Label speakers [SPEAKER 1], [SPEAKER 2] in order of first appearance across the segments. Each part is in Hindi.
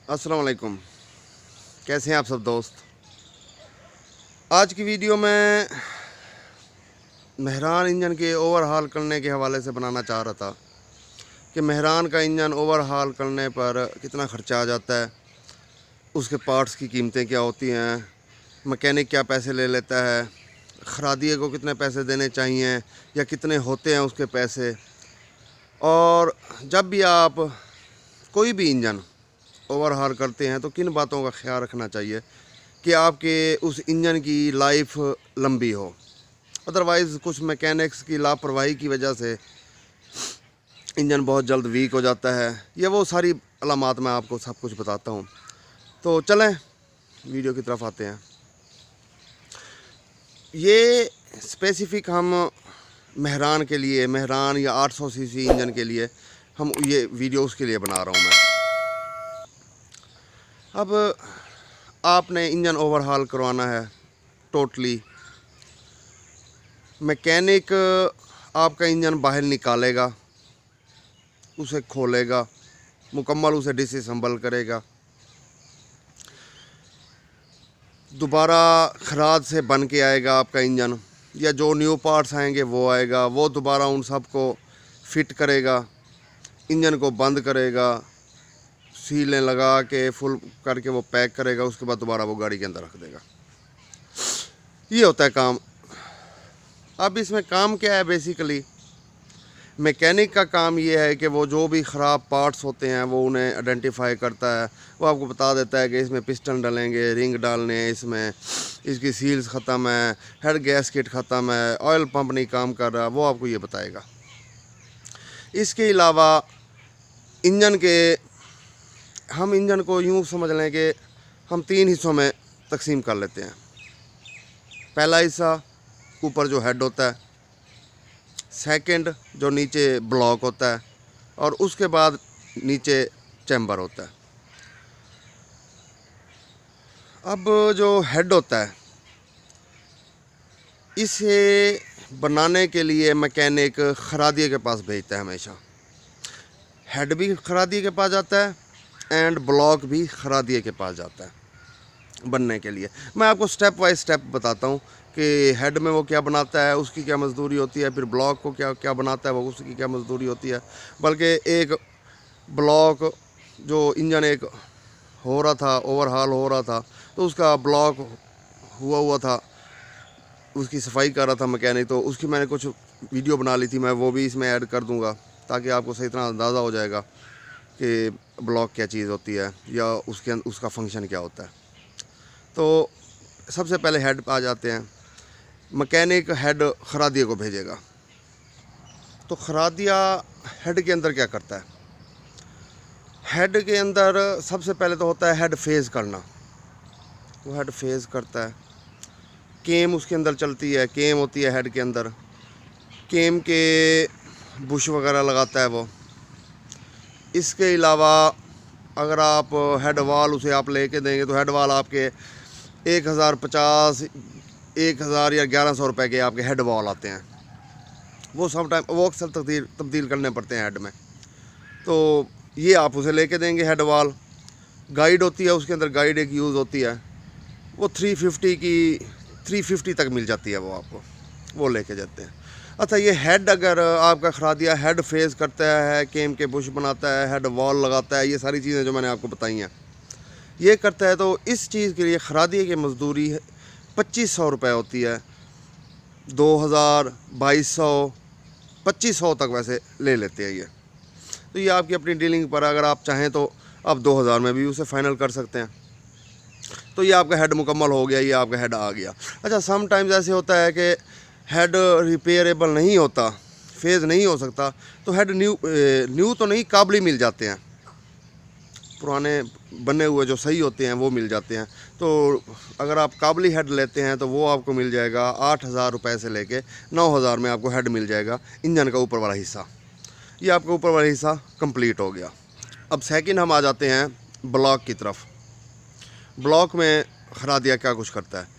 [SPEAKER 1] अस्सलाम वालेकुम। कैसे हैं आप सब दोस्त। आज की वीडियो में मेहरान इंजन के ओवरहाल करने के हवाले से बनाना चाह रहा था कि मेहरान का इंजन ओवरहाल करने पर कितना ख़र्चा आ जाता है, उसके पार्ट्स की कीमतें क्या होती हैं, मैकेनिक क्या पैसे ले लेता है, खरादिए को कितने पैसे देने चाहिए या कितने होते हैं उसके पैसे। और जब भी आप कोई भी इंजन ओवरहाल करते हैं तो किन बातों का ख्याल रखना चाहिए कि आपके उस इंजन की लाइफ लंबी हो। अदरवाइज़ कुछ मैकेनिक्स की लापरवाही की वजह से इंजन बहुत जल्द वीक हो जाता है। ये वो सारी अलामात मैं आपको सब कुछ बताता हूँ। तो चलें वीडियो की तरफ आते हैं। ये स्पेसिफ़िक हम मेहरान के लिए, मेहरान या 800 सीसी इंजन के लिए हम ये वीडियो उसके लिए बना रहा हूँ मैं। अब आपने इंजन ओवरहाल करवाना है टोटली। मैकेनिक आपका इंजन बाहर निकालेगा, उसे खोलेगा, मुकम्मल उसे डिसअसेंबल करेगा, दोबारा खराद से बन के आएगा आपका इंजन, या जो न्यू पार्ट्स आएंगे वो आएगा, वो दोबारा उन सब को फिट करेगा, इंजन को बंद करेगा, सीलें लगा के फुल करके वो पैक करेगा, उसके बाद दोबारा वो गाड़ी के अंदर रख देगा। ये होता है काम। अब इसमें काम क्या है, बेसिकली मैकेनिक का काम ये है कि वो जो भी ख़राब पार्ट्स होते हैं वो उन्हें आइडेंटिफाई करता है। वो आपको बता देता है कि इसमें पिस्टन डलेंगे, रिंग डालने हैं, इसमें इसकी सील्स ख़त्म है, हेड गैसकेट ख़त्म है, ऑयल पंप नहीं काम कर रहा, वो आपको ये बताएगा। इसके अलावा हम इंजन को यूँ समझ लें कि हम 3 हिस्सों में तकसीम कर लेते हैं। पहला हिस्सा ऊपर जो हेड होता है, सेकंड जो नीचे ब्लॉक होता है, और उसके बाद नीचे चैम्बर होता है। अब जो हेड होता है, इसे बनाने के लिए मैकेनिक खरादिए के पास भेजता है हमेशा। हेड भी खरादिए के पास जाता है एंड ब्लॉक भी खरादिए के पास जाता है बनने के लिए। मैं आपको स्टेप बाय स्टेप बताता हूँ कि हेड में वो क्या बनाता है, उसकी क्या मजदूरी होती है, फिर ब्लॉक को क्या क्या बनाता है वो, उसकी क्या मजदूरी होती है। बल्कि एक ब्लॉक जो इंजन एक हो रहा था, ओवरहाल हो रहा था, तो उसका ब्लॉक हुआ था, उसकी सफाई कर रहा था मैकेनिक, तो उसकी मैंने कुछ वीडियो बना ली थी, मैं वो भी इसमें ऐड कर दूँगा ताकि आपको सही तरह अंदाज़ा हो जाएगा कि ब्लॉक क्या चीज़ होती है या उसका फंक्शन क्या होता है। तो सबसे पहले हेड आ जाते हैं। मैकेनिक हेड खरादिया को भेजेगा, तो खरादिया हेड के अंदर क्या करता है। हेड के अंदर सबसे पहले तो होता है हेड फेज़ करना। वो हेड फेज़ करता है, केम उसके अंदर चलती है, केम होती है हेड के अंदर, केम के बुश वगैरह लगाता है वो। इसके अलावा अगर आप हेड वाल उसे आप लेके देंगे तो हेड वाल आपके 1050, 1000 या 1100 रुपए के आपके हेड वाल आते हैं। वो अक्सर तब्दील करने पड़ते हैं हेड में, तो ये आप उसे लेके देंगे हेड वाल। गाइड होती है उसके अंदर, गाइड एक यूज़ होती है, वो 350 तक मिल जाती है, वो आपको वो लेके जाते हैं। अच्छा, ये हेड अगर आपका खरादिया हेड फेस करता है, केम के बुश बनाता है, हेड वॉल लगाता है, ये सारी चीज़ें जो मैंने आपको बताई हैं ये करता है, तो इस चीज़ के लिए खरादिए की मजदूरी 2500 रुपये होती है। 2000, 2200, 2500 तक वैसे ले लेते हैं ये। तो ये आपकी अपनी डीलिंग पर, अगर आप चाहें तो आप 2000 में भी उसे फ़ाइनल कर सकते हैं। तो ये आपका हेड मुकम्मल हो गया, ये आपका हेड आ गया। अच्छा, समटाइम्स ऐसे होता है कि हेड रिपेयरेबल नहीं होता, फेज़ नहीं हो सकता, तो हेड न्यू तो नहीं, काबली मिल जाते हैं, पुराने बने हुए जो सही होते हैं वो मिल जाते हैं। तो अगर आप काबली हेड लेते हैं तो वो आपको मिल जाएगा 8000 रुपये से लेके 9000 में आपको हेड मिल जाएगा। इंजन का ऊपर वाला हिस्सा, ये आपका ऊपर वाला हिस्सा कंप्लीट हो गया। अब सेकंड हम आ जाते हैं ब्लॉक की तरफ। ब्लॉक में खरादिया क्या कुछ करता है।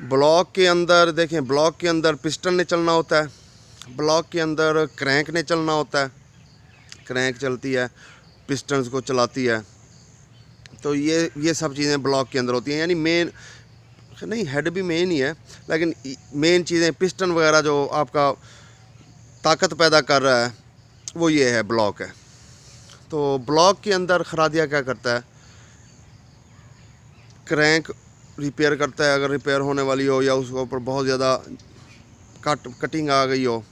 [SPEAKER 1] ब्लॉक के अंदर देखें, ब्लॉक के अंदर पिस्टन ने चलना होता है, ब्लॉक के अंदर क्रैंक ने चलना होता है, क्रैंक चलती है, पिस्टन्स को चलाती है। तो ये सब चीज़ें ब्लॉक के अंदर होती हैं। यानी मेन नहीं, हेड भी मेन ही है, लेकिन मेन चीज़ें पिस्टन वगैरह जो आपका ताकत पैदा कर रहा है वो ये है, ब्लॉक है। तो ब्लॉक के अंदर खरादिया क्या करता है, क्रैंक रिपेयर करता है, अगर रिपेयर होने वाली हो या उसके ऊपर बहुत ज़्यादा कटिंग आ गई हो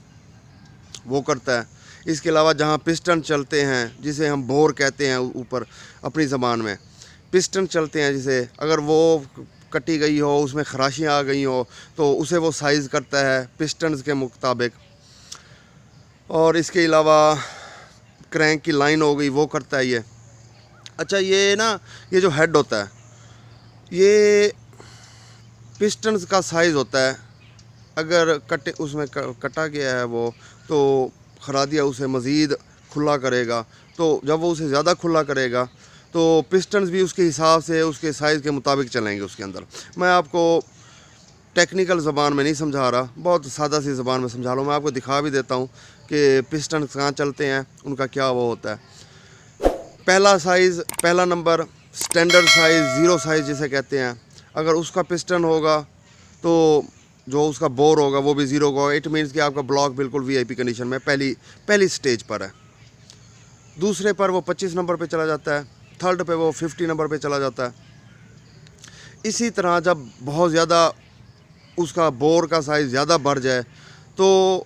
[SPEAKER 1] वो करता है। इसके अलावा जहाँ पिस्टन चलते हैं, जिसे हम बोर कहते हैं ऊपर अपनी ज़बान में, पिस्टन चलते हैं जिसे, अगर वो कटी गई हो, उसमें खराशियाँ आ गई हो, तो उसे वो साइज़ करता है पिस्टन्स के मुताबिक। और इसके अलावा क्रैंक की लाइन हो गई वो करता है ये। अच्छा, ये ना, ये जो हेड होता है ये पिस्टन्स का साइज़ होता है। अगर उसमें कटा गया है वो, तो खरादिया उसे मज़ीद खुला करेगा। तो जब वो उसे ज़्यादा खुला करेगा तो पिस्टन्स भी उसके हिसाब से, उसके साइज़ के मुताबिक चलेंगे उसके अंदर। मैं आपको टेक्निकल ज़बान में नहीं समझा रहा, बहुत सादा सी ज़बान में समझा रहा हूँ। मैं आपको दिखा भी देता हूँ कि पिस्टन कहाँ चलते हैं, उनका क्या वो होता है। पहला साइज़, पहला number standard size, zero size जिसे कहते हैं, अगर उसका पिस्टन होगा तो जो उसका बोर होगा वो भी ज़ीरो का होगा। इट मीन्स कि आपका ब्लॉक बिल्कुल वीआईपी कंडीशन में पहली स्टेज पर है। दूसरे पर वो 25 नंबर पे चला जाता है, थर्ड पे वो 50 नंबर पे चला जाता है। इसी तरह जब बहुत ज़्यादा उसका बोर का साइज़ ज़्यादा बढ़ जाए तो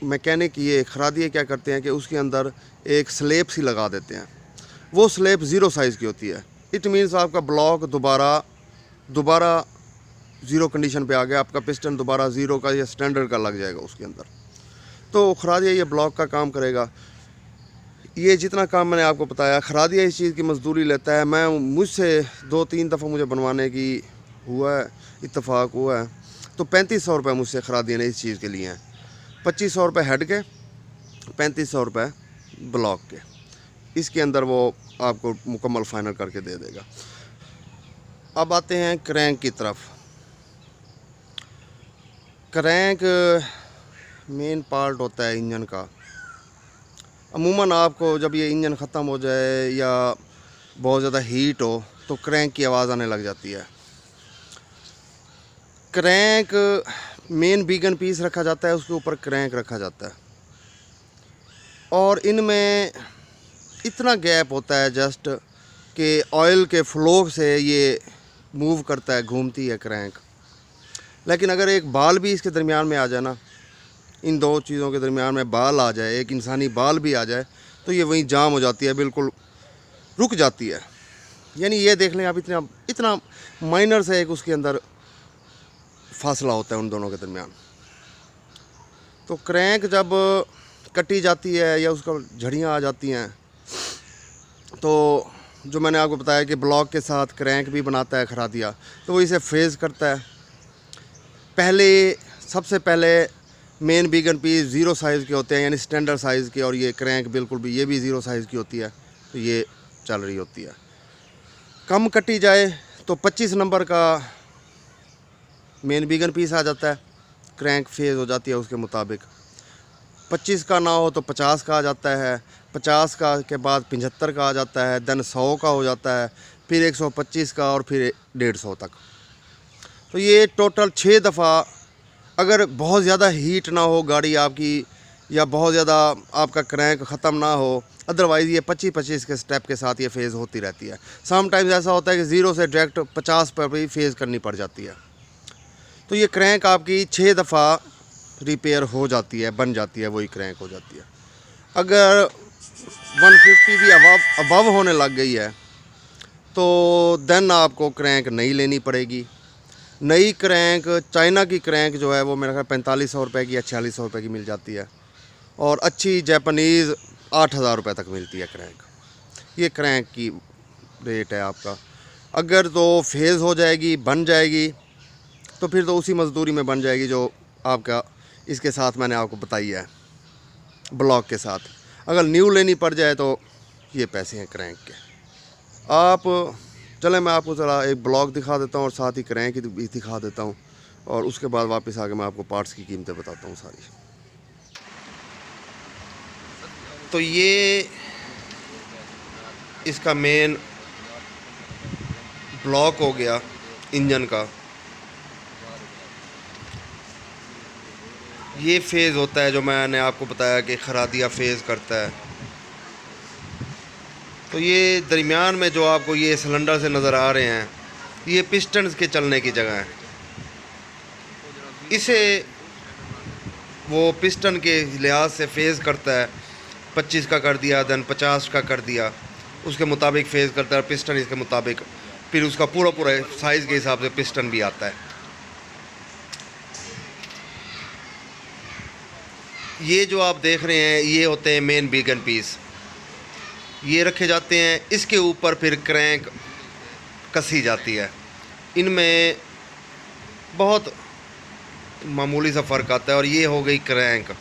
[SPEAKER 1] मैकेनिक ये खरादिए क्या करते हैं कि उसके अंदर एक स्लेब सी लगा देते हैं। वो स्लेब ज़ीरो साइज़ की होती है। इट मीन्स आपका ब्लॉक दोबारा ज़ीरो कंडीशन पे आ गया, आपका पिस्टन दोबारा ज़ीरो का या स्टैंडर्ड का लग जाएगा उसके अंदर। तो खरादिया ये ब्लॉक का काम करेगा। ये जितना काम मैंने आपको बताया, खरादिया इस चीज़ की मजदूरी लेता है। मुझसे 2-3 दफ़ा मुझे बनवाने की हुआ है, इत्तेफाक हुआ है, तो 3500 रुपये मुझसे खरादिया ने इस चीज़ के लिए हैं। 2500 रुपये हेड के, 3500 रुपये ब्लॉक के। इसके अंदर वो आपको मुकम्मल फाइनल करके दे देगा। अब आते हैं क्रैंक की तरफ। क्रैंक मेन पार्ट होता है इंजन का। अमूमन आपको जब ये इंजन ख़त्म हो जाए या बहुत ज़्यादा हीट हो तो क्रैंक की आवाज़ आने लग जाती है। क्रैंक मेन बीगन पीस रखा जाता है, उसके ऊपर क्रैंक रखा जाता है, और इनमें इतना गैप होता है जस्ट कि ऑयल के फ्लो से ये मूव करता है, घूमती है क्रैंक। लेकिन अगर एक बाल भी इसके दरमियान में आ जाए ना, इन दो चीज़ों के दरमियान में बाल आ जाए, एक इंसानी बाल भी आ जाए, तो ये वहीं जाम हो जाती है, बिल्कुल रुक जाती है। यानी ये देख लें आप, इतना माइनर से एक उसके अंदर फासला होता है उन दोनों के दरमियान। तो क्रैंक जब कटी जाती है या उसका झड़ियाँ आ जाती हैं, तो जो मैंने आपको बताया कि ब्लॉक के साथ क्रैंक भी बनाता है खरादिया, तो वो इसे फ्रेज़ करता है। सबसे पहले मेन बीगन पीस ज़ीरो साइज़ के होते हैं, यानी स्टैंडर्ड साइज़ के, और ये क्रैंक बिल्कुल भी, ये भी ज़ीरो साइज़ की होती है, तो ये चल रही होती है। कम कटी जाए तो 25 नंबर का मेन बीगन पीस आ जाता है, क्रैंक फेज़ हो जाती है उसके मुताबिक। 25 का ना हो तो 50 का आ जाता है, 50 का के बाद 75 का आ जाता है, देन 100 का हो जाता है, फिर 125 का, और फिर 150 तक। तो ये टोटल 6 दफ़ा, अगर बहुत ज़्यादा हीट ना हो गाड़ी आपकी, या बहुत ज़्यादा आपका क्रैंक ख़त्म ना हो, अदरवाइज़ ये 25-25 के स्टेप के साथ ये फेज़ होती रहती है। समटाइम्स ऐसा होता है कि 0 से डायरेक्ट 50 पर भी फेज़ करनी पड़ जाती है। तो ये क्रैंक आपकी 6 दफ़ा रिपेयर हो जाती है, बन जाती है, वही क्रैंक हो जाती है। अगर 150 भी अबव होने लग गई है तो देन आपको क्रैंक नई लेनी पड़ेगी। नई क्रैंक, चाइना की क्रैंक जो है वो मेरा ख्याल 4500 रुपये की या 4600 रुपये की मिल जाती है, और अच्छी जापानीज़ 8000 रुपये तक मिलती है क्रैंक। ये क्रैंक की रेट है आपका। अगर तो फेज़ हो जाएगी, बन जाएगी, तो फिर तो उसी मज़दूरी में बन जाएगी जो आपका इसके साथ मैंने आपको बताई है, ब्लॉक के साथ। अगर न्यू लेनी पड़ जाए तो ये पैसे हैं क्रैंक के। आप चलें, मैं आपको ज़रा एक ब्लॉक दिखा देता हूँ और साथ ही क्रैंक भी दिखा देता हूँ, और उसके बाद वापस आके मैं आपको पार्ट्स की कीमतें बताता हूँ सारी। तो ये इसका मेन ब्लॉक हो गया इंजन का, ये फेज़ होता है जो मैंने आपको बताया कि खरादिया फेज़ करता है। तो ये दरमियान में जो आपको ये सिलेंडर से नज़र आ रहे हैं, ये पिस्टन्स के चलने की जगह है। इसे वो पिस्टन के लिहाज से फेज़ करता है, 25 का कर दिया, देन 50 का कर दिया, उसके मुताबिक फेज़ करता है पिस्टन, इसके मुताबिक फिर उसका पूरा साइज़ के हिसाब से पिस्टन भी आता है। ये जो आप देख रहे हैं ये होते हैं मेन बीगन पीस, ये रखे जाते हैं, इसके ऊपर फिर क्रैंक कसी जाती है। इनमें बहुत मामूली सा फ़र्क आता है। और ये हो गई क्रैंक,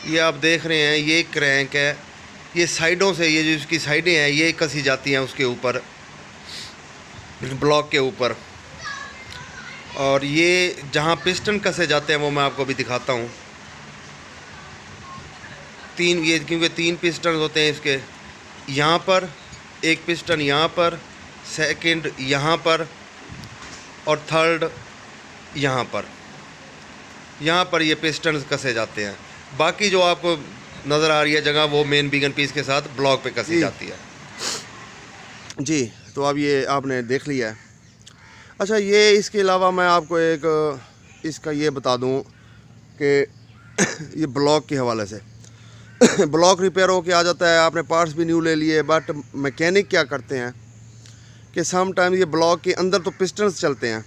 [SPEAKER 1] ये आप देख रहे हैं ये क्रैंक है, ये साइडों से, ये जो इसकी साइडें हैं ये कसी जाती हैं उसके ऊपर, ब्लॉक के ऊपर। और ये जहाँ पिस्टन कसे जाते हैं वो मैं आपको भी दिखाता हूँ। तीन, ये क्योंकि 3 पिस्टन होते हैं इसके, यहाँ पर एक पिस्टन, यहाँ पर सेकंड, यहाँ पर और थर्ड यहाँ पर ये पिस्टन कसे जाते हैं। बाकी जो आपको नज़र आ रही है जगह वो मेन बीगन पीस के साथ ब्लॉक पे कसी जाती है जी। तो अब ये आपने देख लिया है। अच्छा, ये इसके अलावा मैं आपको एक इसका ये बता दूं कि ये ब्लॉक के हवाले से ब्लॉक रिपेयर हो के आ जाता है, आपने पार्ट्स भी न्यू ले लिए, बट मैकेनिक क्या करते हैं कि सम टाइम ये ब्लॉक के अंदर तो पिस्टन्स चलते हैं,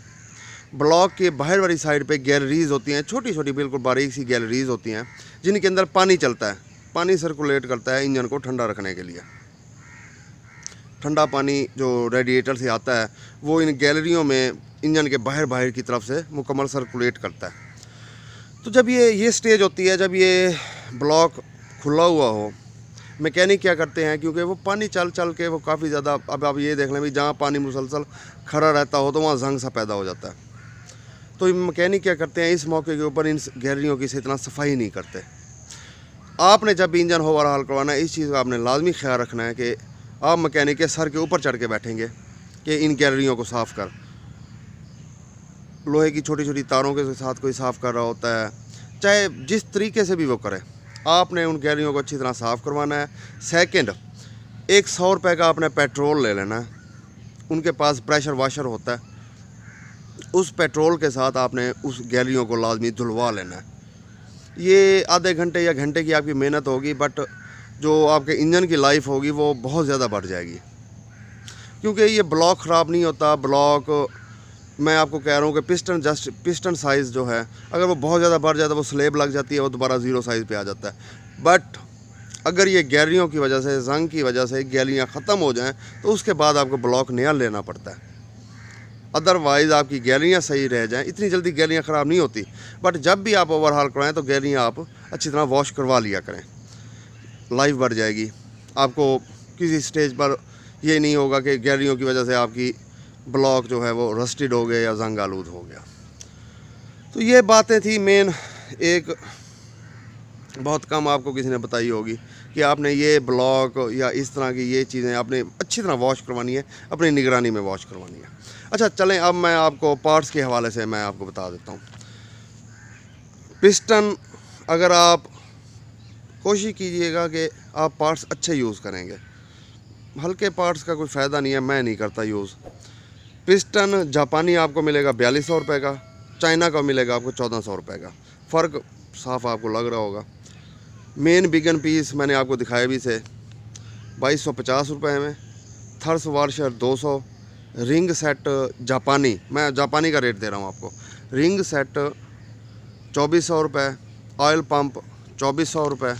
[SPEAKER 1] ब्लॉक के बाहर वाली साइड पे गैलरीज होती हैं, छोटी छोटी बिल्कुल बारीक सी गैलरीज होती हैं जिनके अंदर पानी चलता है, पानी सर्कुलेट करता है इंजन को ठंडा रखने के लिए। ठंडा पानी जो रेडिएटर से आता है वो इन गैलरियों में इंजन के बाहर की तरफ से मुकम्मल सर्कुलेट करता है। तो जब ये स्टेज होती है, जब ये ब्लॉक खुला हुआ हो, मैकेनिक क्या करते हैं, क्योंकि वो पानी चल के वो काफ़ी ज़्यादा, अब आप ये देख लें भी जहाँ पानी मुसलसल खड़ा रहता हो तो वहाँ जंग सा पैदा हो जाता है। तो मैकेनिक क्या करते हैं, इस मौके के ऊपर इन गैलरियों की से इतना सफाई नहीं करते। आपने जब भी इंजन ओवरहाल करवाना है, इस चीज़ का आपने लाजमी ख्याल रखना है कि आप मैकेनिक के सर के ऊपर चढ़ के बैठेंगे कि इन गैलरियों को साफ़ कर। लोहे की छोटी छोटी तारों के साथ कोई साफ़ कर रहा होता है, चाहे जिस तरीके से भी वो करे, आपने उन गैलरियों को अच्छी तरह साफ़ करवाना है। सेकंड, एक 100 रुपये का आपने पेट्रोल ले लेना है, उनके पास प्रेशर वाशर होता है, उस पेट्रोल के साथ आपने उस गैलरियों को लाजमी धुलवा लेना है। ये आधे घंटे या घंटे की आपकी मेहनत होगी, बट जो आपके इंजन की लाइफ होगी वो बहुत ज़्यादा बढ़ जाएगी, क्योंकि ये ब्लॉक ख़राब नहीं होता। ब्लॉक मैं आपको कह रहा हूँ कि पिस्टन साइज़ जो है, अगर वो बहुत ज़्यादा बढ़ जाता है वो स्लेब लग जाती है, वो दोबारा 0 साइज़ पे आ जाता है। बट अगर ये गैलरियों की वजह से, जंग की वजह से गैलरियाँ ख़त्म हो जाएँ तो उसके बाद आपको ब्लॉक नया लेना पड़ता है। अदरवाइज़ आपकी गैलरियाँ सही रह जाएँ, इतनी जल्दी गैलरियाँ ख़राब नहीं होती। बट जब भी आप ओवरहाल कराएँ तो गैलरियाँ आप अच्छी तरह वॉश करवा लिया करें, लाइफ बढ़ जाएगी। आपको किसी स्टेज पर ये नहीं होगा कि गैलरियों की वजह से आपकी ब्लॉक जो है वो रस्टेड हो गया या जंग आलूद हो गया। तो ये बातें थी मेन, एक बहुत कम आपको किसी ने बताई होगी कि आपने ये ब्लॉक या इस तरह की ये चीज़ें आपने अच्छी तरह वॉश करवानी है, अपनी निगरानी में वॉश करवानी है। अच्छा चलें, अब मैं आपको पार्ट्स के हवाले से मैं आपको बता देता हूँ। पिस्टन, अगर आप कोशिश कीजिएगा कि आप पार्ट्स अच्छे यूज़ करेंगे, हल्के पार्ट्स का कोई फ़ायदा नहीं है, मैं नहीं करता यूज़। पिस्टन जापानी आपको मिलेगा 4200 रुपये का, चाइना का मिलेगा आपको 1400 रुपये का, फ़र्क साफ आपको लग रहा होगा। मेन बिगन पीस मैंने आपको दिखाए भी थे 2250 रुपये में, थर्स वाशर 200, रिंग सेट जापानी, मैं जापानी का रेट दे रहा हूँ आपको, रिंग सेट 2400 रुपये, ऑयल पंप 2400 रुपये,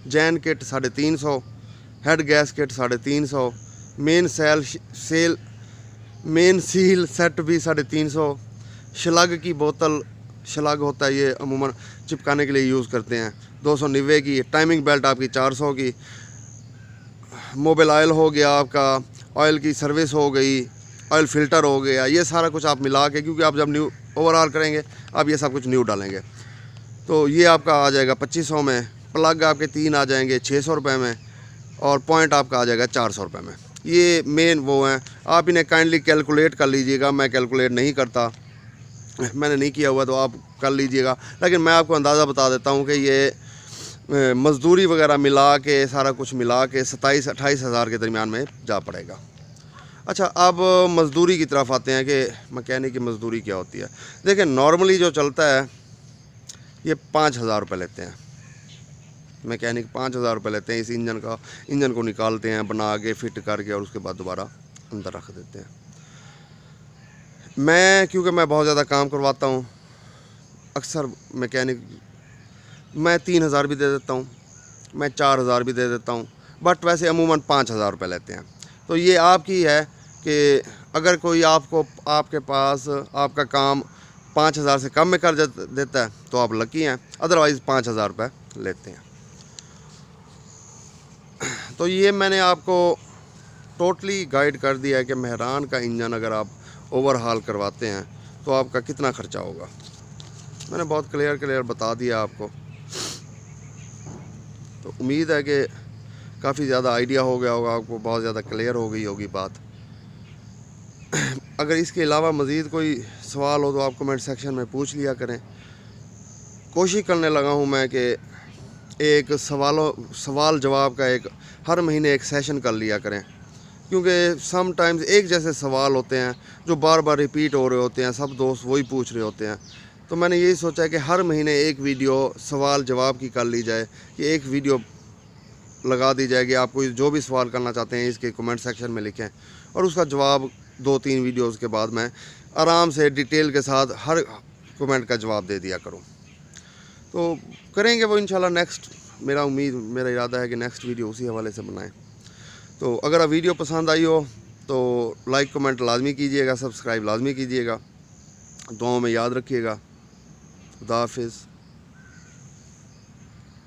[SPEAKER 1] Jain kit 350, head gas kit 350, main seal set भी 350, शलग की बोतल, शलग होता है ये अमूमन चिपकाने के लिए यूज़ करते हैं, 290 की, टाइमिंग बेल्ट आपकी 400 की, मोबाइल ऑयल हो गया आपका, ऑयल की सर्विस हो गई, ऑयल फ़िल्टर हो गया, ये सारा कुछ आप मिला के, क्योंकि आप जब न्यू ओवरऑल करेंगे आप ये सब कुछ न्यू डालेंगे, तो ये आपका आ जाएगा 2500 में। प्लग आपके 3 आ जाएंगे 600 रुपये में, और पॉइंट आपका आ जाएगा 400 रुपये में। ये मेन वो हैं, आप इन्हें काइंडली कैलकुलेट कर लीजिएगा। मैं कैलकुलेट नहीं करता, मैंने नहीं किया हुआ, तो आप कर लीजिएगा। लेकिन मैं आपको अंदाज़ा बता देता हूँ कि ये मज़दूरी वगैरह मिला के, सारा कुछ मिला के 27-28 हज़ार के दरमियान में जा पड़ेगा। अच्छा, अब मज़दूरी की तरफ आते हैं कि मैकेनिक की मज़दूरी क्या होती है। देखिए, नॉर्मली जो चलता है ये 5,000 रुपये लेते हैं मैकेनिक, 5,000 रुपये लेते हैं इस इंजन को निकालते हैं, बना के फिट करके, और उसके बाद दोबारा अंदर रख देते हैं। क्योंकि मैं बहुत ज़्यादा काम करवाता हूँ, अक्सर मैकेनिक मैं 3,000 भी दे देता हूँ, मैं 4,000 भी दे देता हूँ, बट वैसे अमूमन 5,000 रुपये लेते हैं। तो ये आपकी है कि अगर कोई आपके पास आपका काम 5,000 से कम में कर देता है तो आप लकी हैं, अदरवाइज़ 5,000 रुपये लेते हैं। तो ये मैंने आपको टोटली गाइड कर दिया है कि मेहरान का इंजन अगर आप ओवरहाल करवाते हैं तो आपका कितना ख़र्चा होगा। मैंने बहुत क्लियर बता दिया आपको। तो उम्मीद है कि काफ़ी ज़्यादा आइडिया हो गया होगा आपको, बहुत ज़्यादा क्लियर हो गई होगी बात। अगर इसके अलावा मज़ीद कोई सवाल हो तो आप कमेंट सेक्शन में पूछ लिया करें। कोशिश करने लगा हूँ मैं कि एक सवाल जवाब का एक हर महीने एक सेशन कर लिया करें, क्योंकि समटाइम्स एक जैसे सवाल होते हैं जो बार बार रिपीट हो रहे होते हैं, सब दोस्त वही पूछ रहे होते हैं। तो मैंने यही सोचा है कि हर महीने एक वीडियो सवाल जवाब की कर ली जाए, कि एक वीडियो लगा दी जाएगी। आपको जो भी सवाल करना चाहते हैं इसके कमेंट सेक्शन में लिखें, और उसका जवाब 2-3 वीडियोज़ के बाद मैं आराम से डिटेल के साथ हर कमेंट का जवाब दे दिया करूँ। तो करेंगे वो इंशाल्लाह नेक्स्ट, मेरा इरादा है कि नेक्स्ट वीडियो उसी हवाले से बनाएं। तो अगर वीडियो पसंद आई हो तो लाइक कमेंट लाजमी कीजिएगा, सब्सक्राइब लाजमी कीजिएगा, दुआओं में याद रखिएगा। खुदा हाफिज़।